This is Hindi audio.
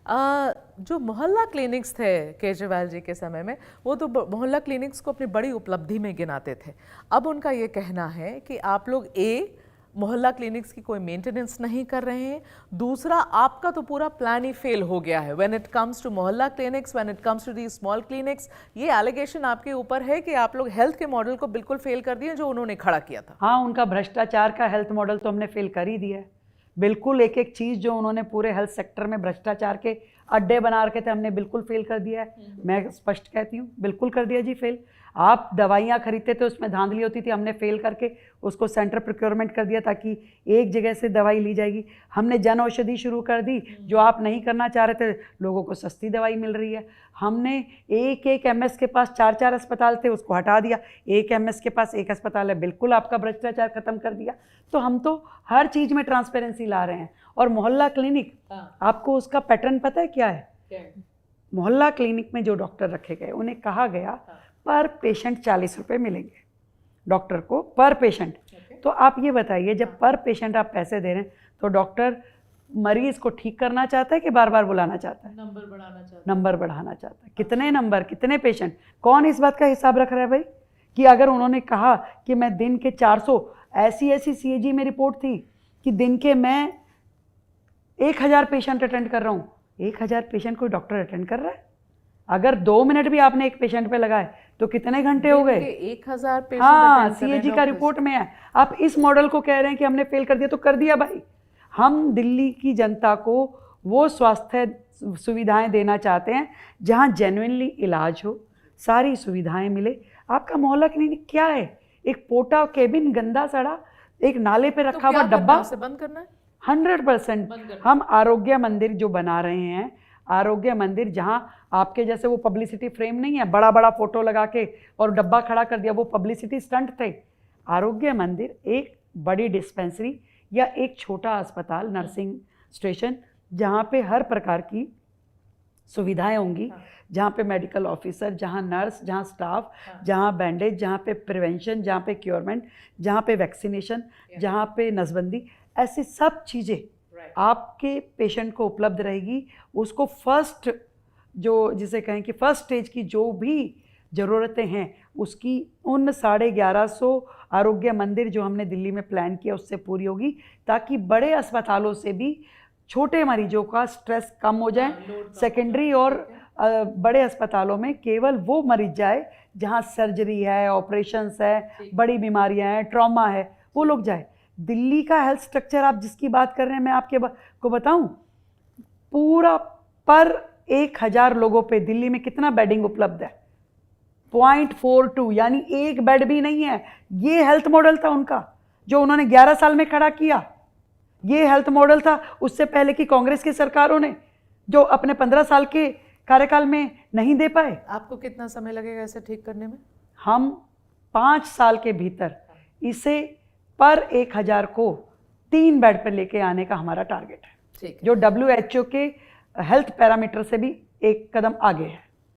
जो मोहल्ला क्लिनिक्स थे केजरीवाल जी के समय में, वो तो मोहल्ला क्लिनिक्स को अपनी बड़ी उपलब्धि में गिनाते थे। अब उनका ये कहना है कि आप लोग मोहल्ला क्लिनिक्स की कोई मेंटेनेंस नहीं कर रहे हैं, दूसरा आपका तो पूरा प्लान ही फेल हो गया है when it comes to mohalla clinics, when it comes to the small clinics. ये एलिगेशन आपके ऊपर है कि आप लोग हेल्थ के मॉडल को बिल्कुल फेल कर दिए जो उन्होंने खड़ा किया था। हाँ, उनका भ्रष्टाचार का हेल्थ मॉडल तो हमने फेल कर ही दिया है। बिल्कुल एक एक चीज़ जो उन्होंने पूरे हेल्थ सेक्टर में भ्रष्टाचार के अड्डे बना रखे थे, हमने बिल्कुल फेल कर दिया है। मैं स्पष्ट कहती हूँ, बिल्कुल कर दिया जी फेल। आप दवाइयाँ खरीदते थे, उसमें धांधली होती थी, हमने फेल करके उसको सेंटर प्रोक्योरमेंट कर दिया ताकि एक जगह से दवाई ली जाएगी। हमने जन औषधि शुरू कर दी, जो आप नहीं करना चाह रहे थे, लोगों को सस्ती दवाई मिल रही है। हमने एक एमएस के पास 4 अस्पताल थे, उसको हटा दिया, एक एमएस के पास 1 अस्पताल है, बिल्कुल आपका भ्रष्टाचार खत्म कर दिया। तो हम तो हर चीज़ में ट्रांसपेरेंसी ला रहे हैं। और मोहल्ला क्लिनिक, आपको उसका पैटर्न पता है क्या है? मोहल्ला क्लिनिक में जो डॉक्टर रखे गए, उन्हें कहा गया पर पेशेंट 40 रुपये मिलेंगे डॉक्टर को पर पेशेंट। तो आप ये बताइए, जब पर पेशेंट आप पैसे दे रहे हैं तो डॉक्टर मरीज को ठीक करना चाहता है कि बार बार बुलाना चाहता है? नंबर बढ़ाना चाहता है। नंबर बढ़ाना चाहता है। कितने नंबर, कितने पेशेंट, कौन इस बात का हिसाब रख रहा है भाई? कि अगर उन्होंने कहा कि मैं दिन के 400, ऐसी सीएजी में रिपोर्ट थी कि दिन के मैं 1000 पेशेंट अटेंड कर रहा हूँ। 1000 पेशेंट कोई डॉक्टर अटेंड कर रहा है? अगर 2 मिनट भी आपने एक पेशेंट पे लगाए तो कितने घंटे हो गए? 1000 पेशेंट। हाँ, सीएजी का रिपोर्ट में है। आप इस मॉडल को कह रहे हैं कि हमने फेल कर दिया, तो कर दिया भाई। हम दिल्ली की जनता को वो स्वास्थ्य सुविधाएं देना चाहते हैं जहां जेन्युइनली इलाज हो, सारी सुविधाएं मिले। आपका मोहल्ला क्लिनिक क्या है? एक पोटा केबिन, गंदा सड़ा, एक नाले पे रखा हुआ डब्बा। से बंद करना है 100%। हम आरोग्य मंदिर जो बना रहे हैं, आरोग्य मंदिर जहां आपके जैसे वो पब्लिसिटी फ्रेम नहीं है, बड़ा बड़ा फोटो लगा के और डब्बा खड़ा कर दिया, वो पब्लिसिटी स्टंट थे। आरोग्य मंदिर एक बड़ी डिस्पेंसरी या एक छोटा अस्पताल, नर्सिंग स्टेशन, जहाँ पे हर प्रकार की सुविधाएं होंगी, जहाँ पे मेडिकल ऑफिसर, जहाँ नर्स, जहाँ स्टाफ, जहाँ बैंडेज, जहाँ पे प्रिवेंशन, जहाँ पे क्योरमेंट, जहाँ पे वैक्सीनेशन, जहाँ पे नसबंदी, ऐसी सब चीज़ें आपके पेशेंट को उपलब्ध रहेगी। उसको फर्स्ट, जो जिसे कहें कि फर्स्ट स्टेज की जो भी ज़रूरतें हैं, उसकी उन 1150 आरोग्य मंदिर जो हमने दिल्ली में प्लान किया उससे पूरी होगी, ताकि बड़े अस्पतालों से भी छोटे मरीजों का स्ट्रेस कम हो जाए। सेकेंडरी और बड़े अस्पतालों में केवल वो मरीज जाए जहाँ सर्जरी है, ऑपरेशंस है, बड़ी बीमारियाँ हैं, ट्रॉमा है, वो लोग जाए। दिल्ली का हेल्थ स्ट्रक्चर आप जिसकी बात कर रहे हैं, मैं आपके को बताऊं, पूरा पर 1000 लोगों पे दिल्ली में कितना बेडिंग उपलब्ध है? 0.42, यानी एक बेड भी नहीं है। ये हेल्थ मॉडल था उनका जो उन्होंने 11 साल में खड़ा किया। ये हेल्थ मॉडल था उससे पहले की कांग्रेस की सरकारों ने, जो अपने 15 साल के कार्यकाल में नहीं दे पाए। आपको कितना समय लगेगा इसे ठीक करने में? हम 5 साल के भीतर इसे पर 1000 को 3 बेड पर लेके आने का हमारा टारगेट है, जो WHO के हेल्थ पैरामीटर से भी एक कदम आगे है।